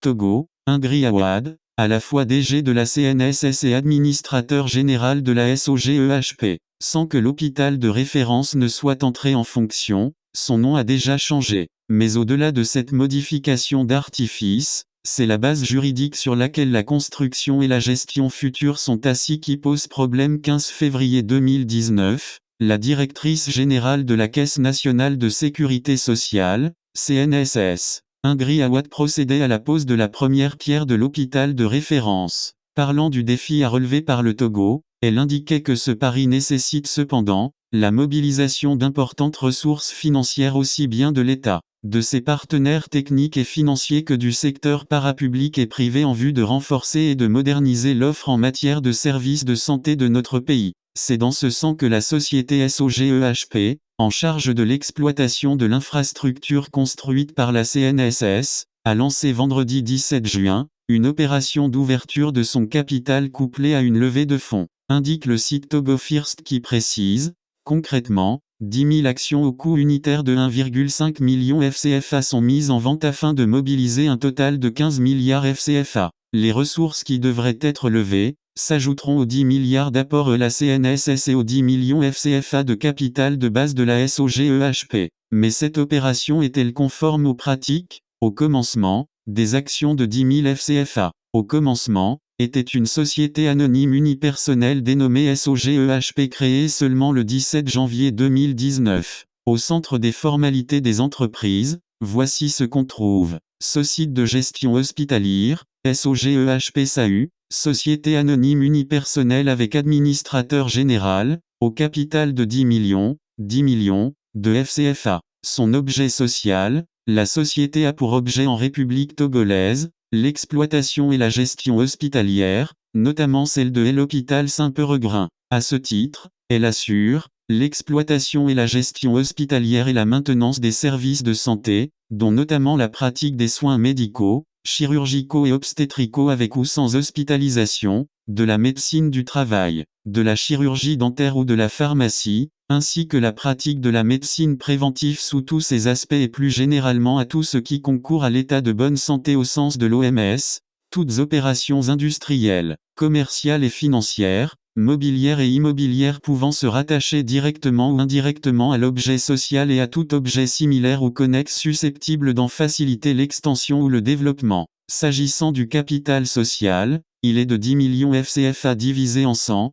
Togo, Ingri Awad, à la fois DG de la CNSS et administrateur général de la SOGEHP. Sans que l'hôpital de référence ne soit entré en fonction, son nom a déjà changé. Mais au-delà de cette modification d'artifice, c'est la base juridique sur laquelle la construction et la gestion future sont assis qui pose problème. 15 février 2019, la directrice générale de la Caisse nationale de sécurité sociale, CNSS, Ingri Awad procédait à la pose de la première pierre de l'hôpital de référence. Parlant du défi à relever par le Togo, elle indiquait que ce pari nécessite cependant la mobilisation d'importantes ressources financières aussi bien de l'État, de ses partenaires techniques et financiers que du secteur parapublic et privé en vue de renforcer et de moderniser l'offre en matière de services de santé de notre pays. C'est dans ce sens que la société SOGEHP, en charge de l'exploitation de l'infrastructure construite par la CNSS, a lancé vendredi 17 juin, une opération d'ouverture de son capital couplée à une levée de fonds, indique le site Togo First qui précise, concrètement, 10 000 actions au coût unitaire de 1,5 million FCFA sont mises en vente afin de mobiliser un total de 15 milliards FCFA. Les ressources qui devraient être levées s'ajouteront aux 10 milliards d'apports de la CNSS et aux 10 millions FCFA de capital de base de la SOGEHP. Mais cette opération est-elle conforme aux pratiques? Au commencement, des actions de 10 000 FCFA. Au commencement, était une société anonyme unipersonnelle dénommée SOGEHP créée seulement le 17 janvier 2019. Au centre des formalités des entreprises, voici ce qu'on trouve. Société de gestion hospitalière, SOGEHP SAU, société anonyme unipersonnelle avec administrateur général, au capital de 10 millions de FCFA. Son objet social, la société a pour objet en République togolaise, l'exploitation et la gestion hospitalière, notamment celle de l'hôpital Saint-Peregrin. À ce titre, elle assure l'exploitation et la gestion hospitalière et la maintenance des services de santé, dont notamment la pratique des soins médicaux, chirurgicaux et obstétricaux avec ou sans hospitalisation, de la médecine du travail, de la chirurgie dentaire ou de la pharmacie, ainsi que la pratique de la médecine préventive sous tous ses aspects et plus généralement à tout ce qui concourt à l'état de bonne santé au sens de l'OMS, toutes opérations industrielles, commerciales et financières, mobilières et immobilières pouvant se rattacher directement ou indirectement à l'objet social et à tout objet similaire ou connexe susceptible d'en faciliter l'extension ou le développement. S'agissant du capital social, il est de 10 millions FCFA divisé en 100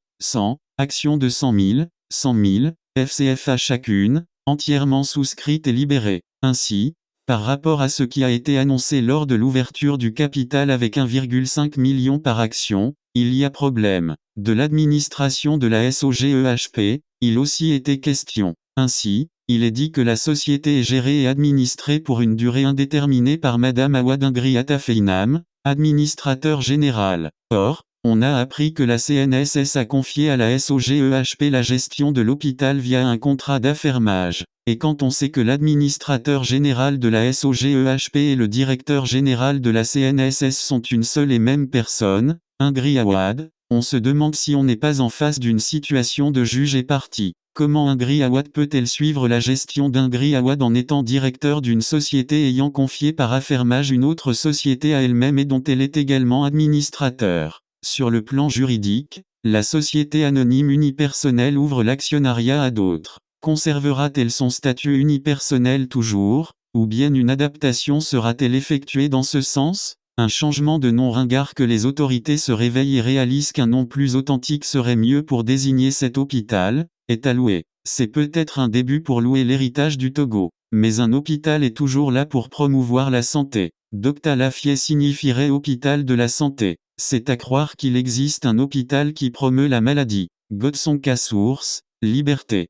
actions de 100 000 FCFA chacune, entièrement souscrites et libérées. Ainsi, par rapport à ce qui a été annoncé lors de l'ouverture du capital avec 1,5 million par action, il y a problème. De l'administration de la SOGEHP, il aussi était question. Ainsi, il est dit que la société est gérée et administrée pour une durée indéterminée par Madame Awad Ingri Atafeinam, administrateur général. Or, on a appris que la CNSS a confié à la SOGEHP la gestion de l'hôpital via un contrat d'affermage. Et quand on sait que l'administrateur général de la SOGEHP et le directeur général de la CNSS sont une seule et même personne, Ingri Awad, on se demande si on n'est pas en face d'une situation de juge et partie. Comment Ingri Awad peut-elle suivre la gestion d'Ingri Awad en étant directeur d'une société ayant confié par affermage une autre société à elle-même et dont elle est également administrateur? Sur le plan juridique, la société anonyme unipersonnelle ouvre l'actionnariat à d'autres. Conservera-t-elle son statut unipersonnel toujours, ou bien une adaptation sera-t-elle effectuée dans ce sens? Un changement de nom ringard que les autorités se réveillent et réalisent qu'un nom plus authentique serait mieux pour désigner cet hôpital, est à louer. C'est peut-être un début pour louer l'héritage du Togo. Mais un hôpital est toujours là pour promouvoir la santé. Docta-Lafié signifierait hôpital de la santé. C'est à croire qu'il existe un hôpital qui promeut la maladie. Godson K. Source, Liberté.